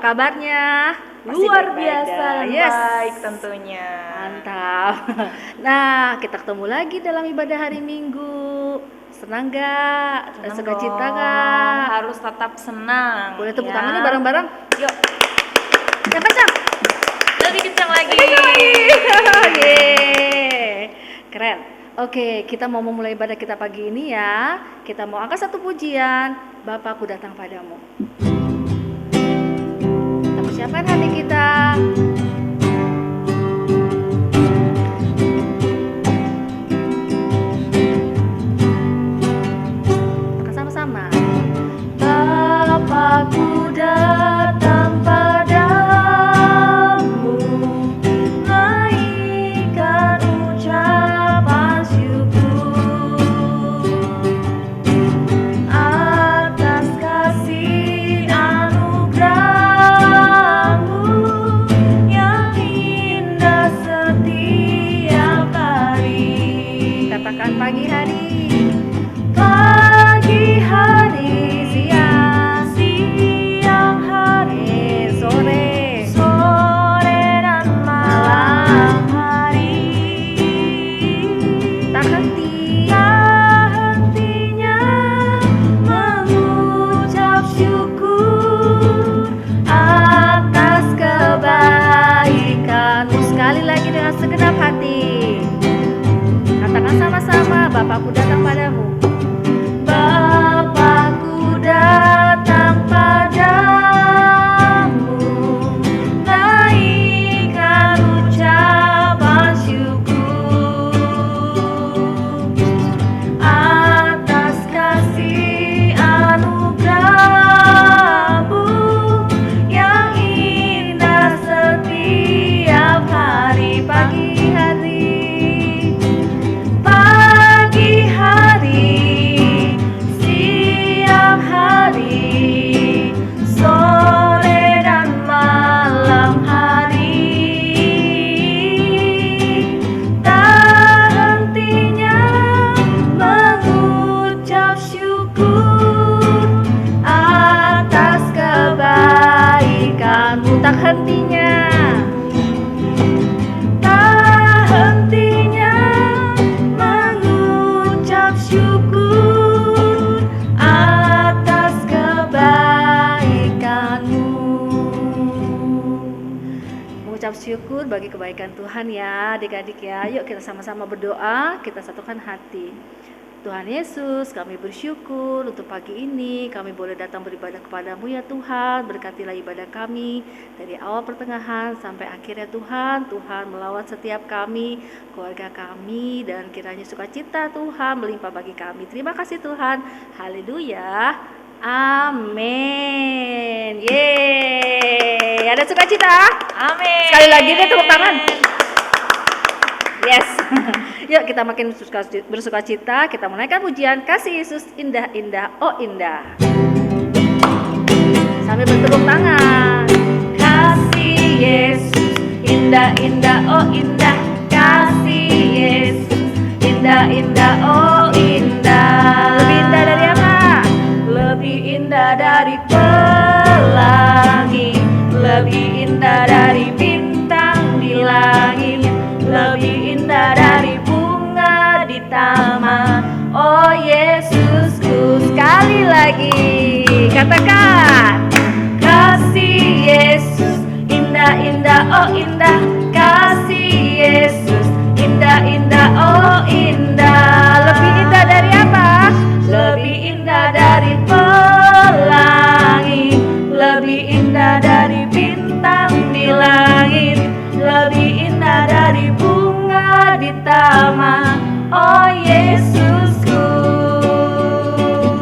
kabarnya? Masih Luar baik-baik biasa dah. dan Yes. baik tentunya. Mantap. Nah, kita ketemu lagi dalam ibadah hari Minggu. Senang gak? Senang Sukacita dong, gak? harus tetap senang. Boleh tepuk ya. tangannya bareng-bareng? Yuk, Yang kencang. lebih kencang lagi. Yeay. Keren. Oke, kita mau memulai ibadah kita pagi ini ya. Kita mau angkat satu pujian. Bapakku datang padamu. Kita persiapkan hati kita. Kita sama-sama. Bapakku datang padamu, naikkan ucapan syukur atas kasih anugerah-Mu yang indah setiap hari. Katakan pagi hari. Pagi hari, siang hari, sore dan malam hari. Tak hentinya mengucap syukur atas kebaikan-Mu. Sekali lagi dengan segenap hati. Katakan sama-sama, Bapakku datang padamu. Bapakku datang padamu, naikkan ucapan syukur atas kasih anugerah-Mu yang indah setiap hari. Pagi hari, siang hari, sore dan malam hari. Tak hentinya mengucap syukur atas kebaikan-Mu. Tak hentinya mengucap syukur atas kebaikan-Mu. Mengucap syukur bagi kebaikan Tuhan ya adik-adik ya. Yuk kita sama-sama berdoa, kita satukan hati. Tuhan Yesus, kami bersyukur untuk pagi ini kami boleh datang beribadah kepadamu ya Tuhan. Berkatilah ibadah kami dari awal pertengahan sampai akhir ya Tuhan. Tuhan melawat setiap kami, keluarga kami, dan kiranya sukacita Tuhan melimpah bagi kami. Terima kasih Tuhan. Haleluya. Amin. Yeay. Ada sukacita? Amin. Sekali lagi deh tepuk tangan. Yes. Yuk kita makin bersuka cita. Kita menaikkan pujian kasih Yesus indah-indah, oh indah. Sambil bertepuk tangan. Kasih Yesus indah-indah, oh indah. Kasih Yesus indah-indah, oh indah. Lebih indah dari apa? Lebih indah dari pelangi, lebih indah dari bintang di langit, lebih indah dari bunga di taman. Oh Yesusku, sekali lagi katakan. Kasih Yesus indah-indah, oh indah. Kasih Yesus indah-indah, oh indah. Lebih indah dari apa? Lebih indah dari pelangi, lebih indah dari bintang di langit, lebih indah dari bunga di taman. Oh Yesusku.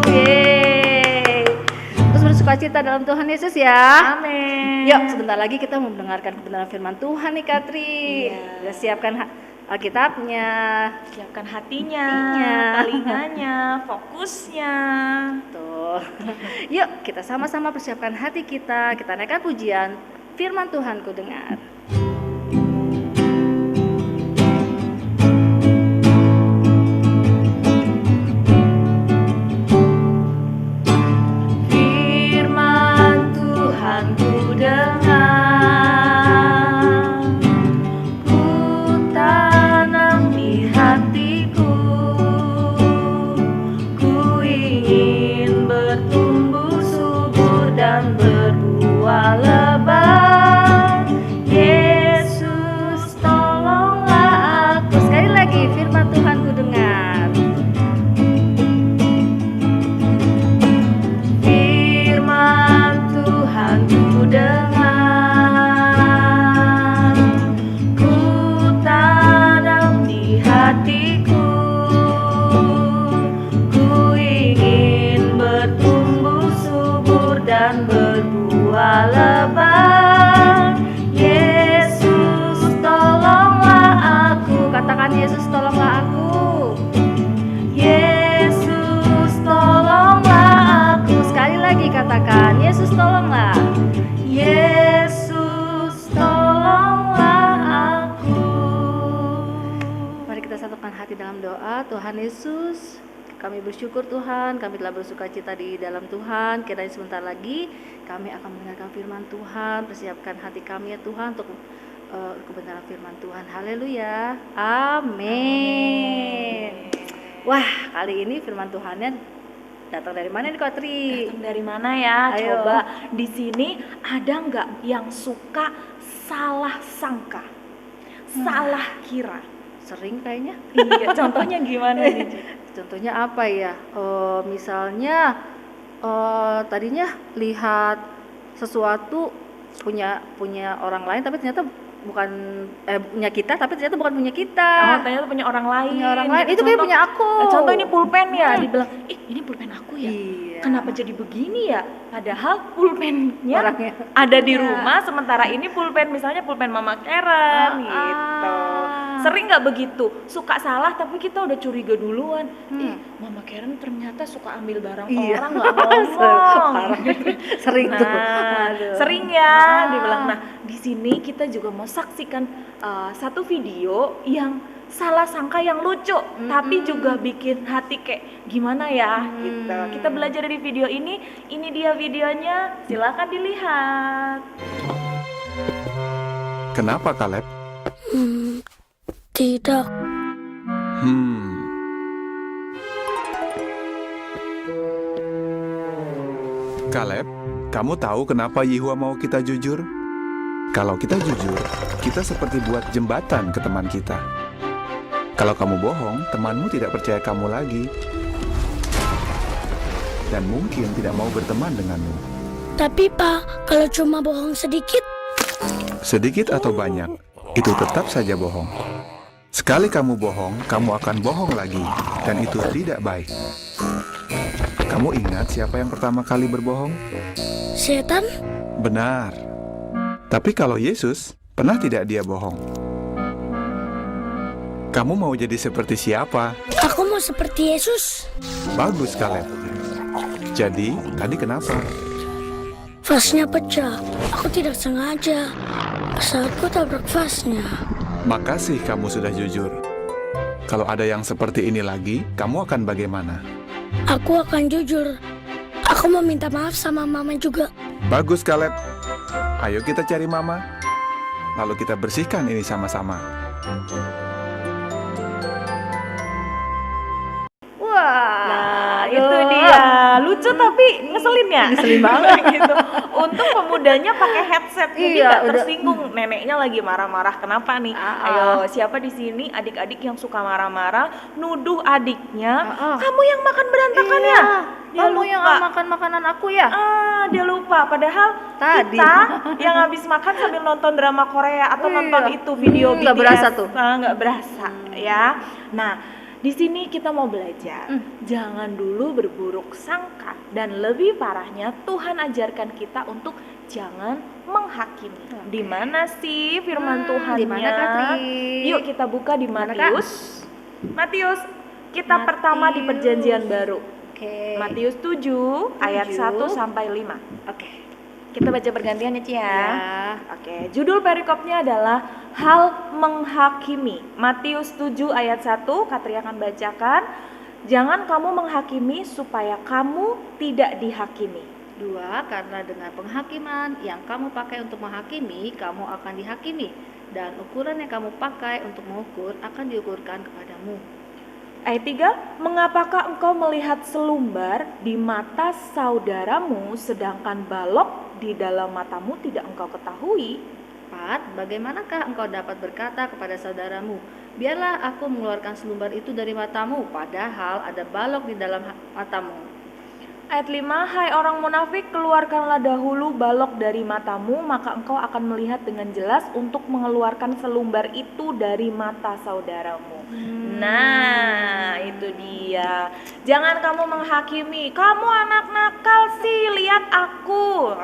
Yeay. Terus bersukacita dalam Tuhan Yesus ya. Amin. Yuk sebentar lagi kita mau mendengarkan kebenaran firman Tuhan nih Katri. Iya. Udah siapkan Alkitabnya. Siapkan hatinya, Hatinya. telinganya, fokusnya. Tuh. Yuk kita sama-sama persiapkan hati kita. Kita naikkan pujian firman Tuhan ku dengar. Firman Tuhan ku dengar. Yesus, kami bersyukur Tuhan, kami telah bersukacita di dalam Tuhan. Kiranya sebentar lagi kami akan mendengarkan firman Tuhan. Persiapkan hati kami ya Tuhan untuk kebenaran firman Tuhan. Haleluya. Amin. Wah, kali ini firman Tuhannya datang dari mana nih Kak Tri? Datang dari mana ya? Ayo. Coba di sini ada nggak yang suka salah sangka, salah kira? Sering kayaknya. Iya, contohnya gimana nih? Contohnya apa ya? Misalnya tadinya lihat sesuatu punya orang lain tapi ternyata bukan punya kita, tapi ternyata bukan punya kita. Ternyata punya orang lain. Punya orang lain. Gitu. Itu kayak punya aku. Contoh ini pulpen ya, dibilang, ih ini pulpen aku ya. Iya. Kenapa jadi begini ya? Padahal pulpennya Orangnya. ada di Iya. rumah, sementara ini pulpen misalnya pulpen Mama Karen gitu. Sering nggak begitu? Suka salah tapi kita udah curiga duluan. Ih, Mama Karen ternyata suka ambil barang Iya. orang nggak ngomong. Parah. Sering tuh. Nah, Aduh. sering ya dibilang. Nah, di sini kita juga mau saksikan satu video yang salah sangka yang lucu, tapi juga bikin hati kayak gimana ya gitu. Kita belajar dari video ini. Ini dia videonya, silakan dilihat. Kenapa Kaleb? Tidak. Kaleb, kamu tahu kenapa Yehua mau kita jujur? Kalau kita jujur, kita seperti buat jembatan ke teman kita. Kalau kamu bohong, temanmu tidak percaya kamu lagi. Dan mungkin tidak mau berteman denganmu. Tapi Pak, kalau cuma bohong sedikit, Sedikit atau banyak, itu tetap saja bohong. Sekali kamu bohong, kamu akan bohong lagi. Dan itu tidak baik. Kamu ingat siapa yang pertama kali berbohong? setan? Benar. Tapi kalau Yesus, pernah tidak dia bohong? Kamu mau jadi seperti siapa? Aku mau seperti Yesus. Bagus, Kaleb. Jadi, tadi kenapa? Vasnya pecah. Aku tidak sengaja. Saat ku tabrak vasnya. Makasih kamu sudah jujur. Kalau ada yang seperti ini lagi, kamu akan bagaimana? Aku akan jujur. Aku mau minta maaf sama Mama juga. Bagus, Kaleb. Ayo kita cari Mama. Lalu kita bersihkan ini sama-sama. Wah. Nah, aduh. itu dia. Lucu tapi ngeselin ya? Ngeselin banget. gitu. Untung pemudanya pakai headset jadi Iya, nggak udah. tersinggung. Neneknya lagi marah-marah. Kenapa nih? Ayo, siapa di sini adik-adik yang suka marah-marah nuduh adiknya, kamu yang makan berantakan Iya. ya? Dia Kamu yang lupa. makan makanan aku ya? Dia lupa. Padahal Tadi. kita yang habis makan sambil nonton drama Korea atau Iya. nonton itu video BTS. Nggak berasa tuh. Nggak berasa ya. Nah, di sini kita mau belajar. Jangan dulu berburuk sangka, dan lebih parahnya Tuhan ajarkan kita untuk jangan menghakimi. Di mana sih firman Tuhannya? di mana, Kak Tri? Yuk kita buka di Mana, Kak? Matius. Kita pertama di Perjanjian Baru. Oke. Matius 7 ayat 1 7. sampai 5. Oke. Kita baca bergantian ya, Ci ya. Ya. Oke, judul perikopnya adalah hal menghakimi. Matius 7 ayat 1, Katri akan bacakan. Jangan kamu menghakimi supaya kamu tidak dihakimi. 2. Karena dengan penghakiman yang kamu pakai untuk menghakimi, kamu akan dihakimi, dan ukuran yang kamu pakai untuk mengukur akan diukurkan kepadamu. Ayat 3, mengapakah engkau melihat selumbar di mata saudaramu sedangkan balok di dalam matamu tidak engkau ketahui? 4. Bagaimanakah engkau dapat berkata kepada saudaramu, biarlah aku mengeluarkan selumbar itu dari matamu, padahal ada balok di dalam matamu. Ayat 5, hai orang munafik, keluarkanlah dahulu balok dari matamu, maka engkau akan melihat dengan jelas untuk mengeluarkan selumbar itu dari mata saudaramu. Nah, itu dia. Jangan kamu menghakimi, kamu anak nakal sih, lihat aku.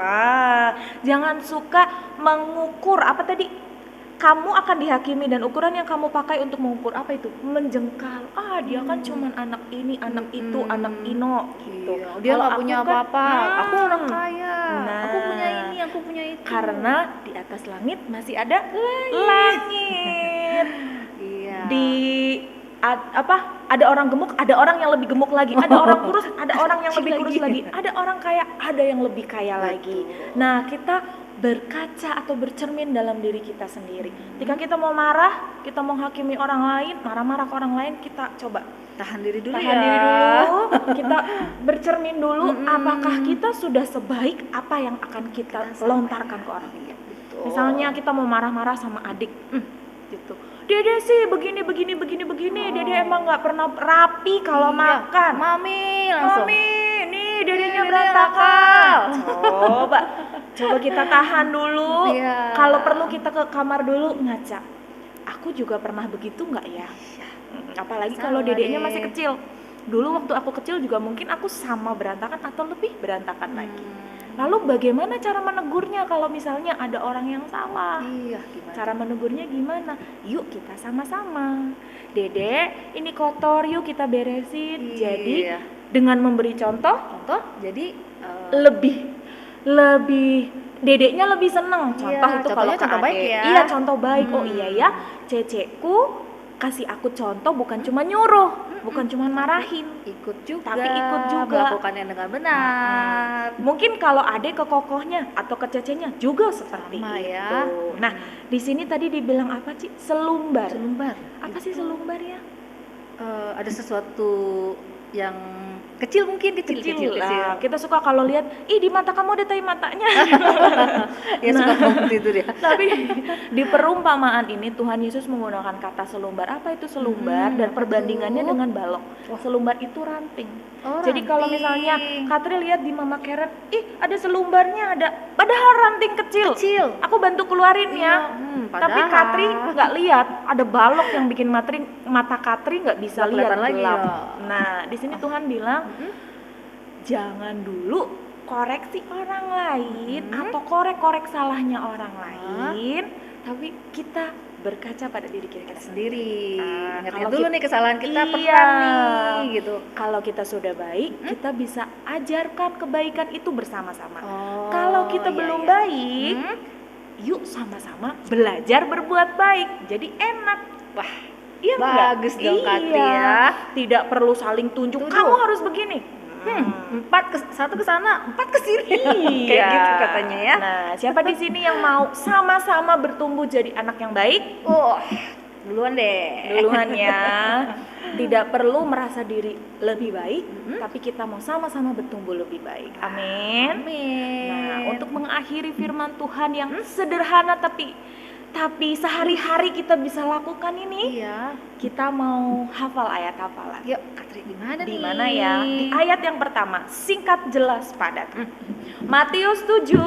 Jangan suka mengukur, apa tadi? Kamu akan dihakimi dan ukuran yang kamu pakai untuk mengukur apa itu? Menjengkal. Dia kan cuman anak ini, anak itu, anak ino gitu. Iya, dia Kalau nggak aku punya kan, apa-apa. Aku orang kaya. Nah. Aku punya ini, aku punya itu. Karena di atas langit masih ada langit. Iya. Di ada orang gemuk, ada orang yang lebih gemuk lagi, ada orang kurus, ada orang yang lebih kurus lagi, ada orang kaya, ada yang lebih kaya lagi. Nah, kita berkaca atau bercermin dalam diri kita sendiri. Ketika kita mau marah, kita mau hakimi orang lain, marah-marah ke orang lain, kita coba Tahan diri dulu tahan ya. diri dulu, kita bercermin dulu, apakah kita sudah sebaik apa yang akan kita lontarkan ke orang lain. Misalnya kita mau marah-marah sama adik, gitu. Dede sih begini, Dede emang nggak pernah rapi kalau makan. Mami langsung. Mami, nih dedenya Dede berantakan. Coba kita tahan dulu. Iya. Kalau perlu kita ke kamar dulu ngaca. Aku juga pernah begitu nggak ya? Apalagi kalau Sama dedenya deh. masih kecil. Dulu waktu aku kecil juga mungkin aku sama berantakan atau lebih berantakan lagi. Lalu bagaimana cara menegurnya kalau misalnya ada orang yang salah? Iya, gimana? Cara menegurnya gimana? Yuk kita sama-sama. Dede, ini kotor, yuk kita beresin. Iya. Jadi dengan memberi contoh Contoh, jadi lebih dedeknya lebih seneng. Contoh Iya, itu kalau contohnya ke contoh baik adek. ya. Iya, contoh baik. Oh iya ya, ceceku kasih aku contoh bukan cuma nyuruh, bukan cuma marahin. ikut juga, Tapi ikut juga. melakukannya dengan benar. Mungkin kalau adek ke kokohnya atau ke cecenya juga seperti Sama itu. ya. Nah, di sini tadi dibilang apa, Ci? Selumbar. Selumbar. Apa sih selumbar ya? Ada sesuatu yang kecil mungkin kecil. Lah, kita suka kalau lihat, ih di mata kamu ada tai matanya. Ya suka ngomong itu dia. Tapi di perumpamaan ini Tuhan Yesus menggunakan kata selumbar. Apa itu selumbar? Dan perbandingannya betul. dengan balok. Selumbar itu ranting. Oh, Jadi kalau ranting. misalnya Katri lihat di Mama Karen, ih ada selumbarnya ada. Padahal ranting kecil. Aku bantu keluarin ya. Tapi padahal. Katri nggak lihat ada balok yang bikin mata Katri nggak bisa Nggak lihat kelihatan lagi gelap. ya. Nah di sini Tuhan bilang jangan dulu koreksi orang lain atau korek salahnya orang lain, tapi kita berkaca pada diri kita sendiri. Sendiri. Nah, Ingat kalau dulu kita- nih kesalahan kita Iya. pernah nih gitu. Kalau kita sudah baik, kita bisa ajarkan kebaikan itu bersama-sama. Oh, Kalau kita iya, belum iya. baik, yuk sama-sama belajar berbuat baik. Jadi enak. Wah, Iya enggak? bagus dong, Katri, Iya. ya. Tidak perlu saling tunjuk. Tunjuk. Kamu harus begini. satu ke sana, 4 ke sini. Iya. Kayak gitu katanya ya. Nah, siapa di sini yang mau sama-sama bertumbuh jadi anak yang baik? Oh, duluan deh. Duluan ya. Tidak perlu merasa diri lebih baik, tapi kita mau sama-sama bertumbuh lebih baik. Amin. Amin. Nah, untuk mengakhiri firman Tuhan yang sederhana tapi sehari-hari kita bisa lakukan ini, Iya. kita mau hafal ayat hafalan. Yuk, Katri di mana nih? Di mana ya? Di ayat yang pertama, singkat, jelas, padat. Matius 7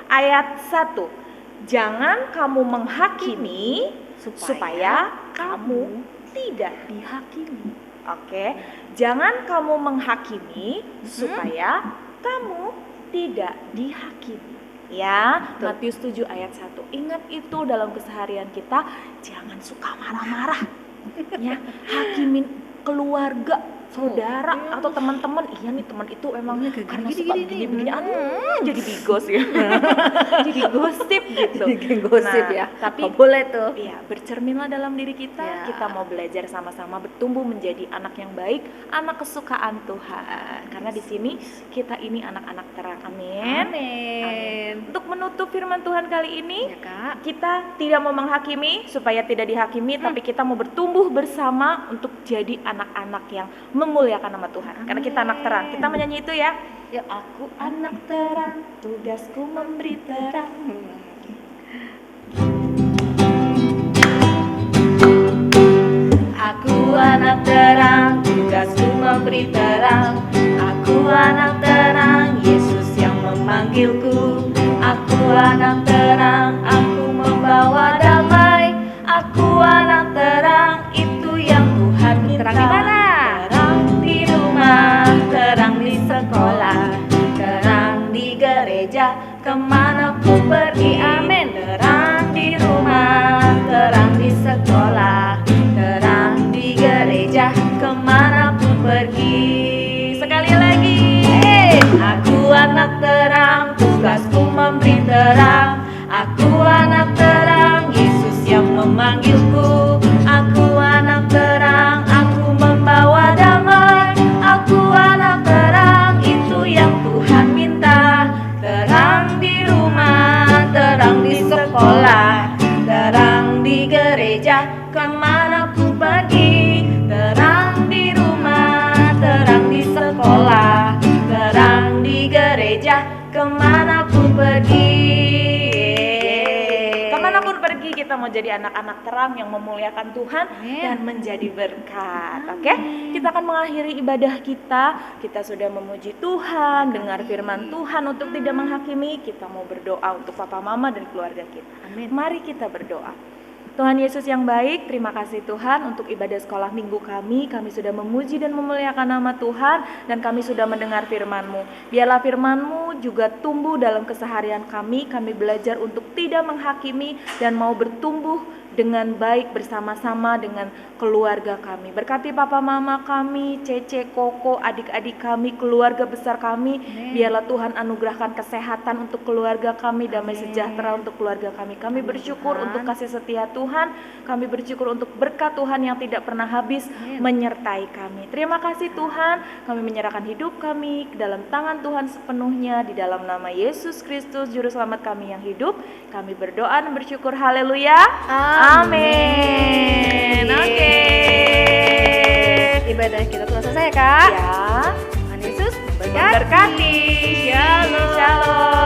ayat 1. Jangan kamu menghakimi supaya kamu tidak dihakimi. Oke. Jangan kamu menghakimi supaya kamu tidak dihakimi. Ya, Matius 7 ayat 1. Ingat itu dalam keseharian kita, jangan suka marah-marah. Ya, hakimin keluarga, saudara atau teman-teman. Iya nih teman itu emang karena suka begini-begini, jadi bigos ya. Jadi gosip gitu. Bikin gosip Nah, ya. tapi Nggak boleh tuh. iya, bercerminlah dalam diri kita. Ya. Kita mau belajar sama-sama bertumbuh menjadi anak yang baik, anak kesukaan Tuhan. Karena di sini kita ini anak-anak terang. Amin. Amin. Untuk menutup firman Tuhan kali ini, Ya, Kak. kita tidak mau menghakimi supaya tidak dihakimi, tapi kita mau bertumbuh bersama untuk jadi anak-anak yang memuliakan nama Tuhan. Karena kita anak terang. Kita menyanyi itu ya. Yuk, Aku anak terang, tugasku memberi terang. Aku anak terang, tugasku memberi terang. Aku anak terang, Yesus yang memanggilku. Aku anak terang, aku membawa damai. Aku anak terang, itu yang Tuhan minta. Terang di mana? Terang di rumah, terang di sekolah, terang di gereja, kemana ku pergi, amin. Terang di rumah, terang di sekolah, terang di gereja, kemana ku pergi. Sekali lagi, aku anak terang, tugasku memberi terang. Aku anak terang, Yesus yang memanggilku. Aku anak terang, kita mau jadi anak-anak terang yang memuliakan Tuhan Amin. dan menjadi berkat. Oke, kita akan mengakhiri ibadah kita. Kita sudah memuji Tuhan, dengar firman Tuhan untuk tidak menghakimi. Kita mau berdoa untuk papa mama dan keluarga kita. Amin. Mari kita berdoa. Tuhan Yesus yang baik, terima kasih Tuhan untuk ibadah sekolah minggu kami. Kami sudah memuji dan memuliakan nama Tuhan dan kami sudah mendengar firman-Mu. Biarlah firman-Mu juga tumbuh dalam keseharian kami. Kami belajar untuk tidak menghakimi dan mau bertumbuh dengan baik bersama-sama dengan keluarga kami. Berkati papa mama kami, Cece, Koko, adik-adik kami, keluarga besar kami. Biarlah Tuhan anugerahkan kesehatan untuk keluarga kami, damai sejahtera untuk keluarga kami. Kami bersyukur untuk kasih setia Tuhan. Kami bersyukur untuk berkat Tuhan yang tidak pernah habis menyertai kami. Terima kasih Tuhan. Kami menyerahkan hidup kami ke dalam tangan Tuhan sepenuhnya. Di dalam nama Yesus Kristus, Juru Selamat kami yang hidup. Kami berdoa dan bersyukur. Haleluya. Amin. Oke. Ibadah kita telah selesai, Kak. Ya. Tuhan Yesus Memberkati. Shalom. Shalom.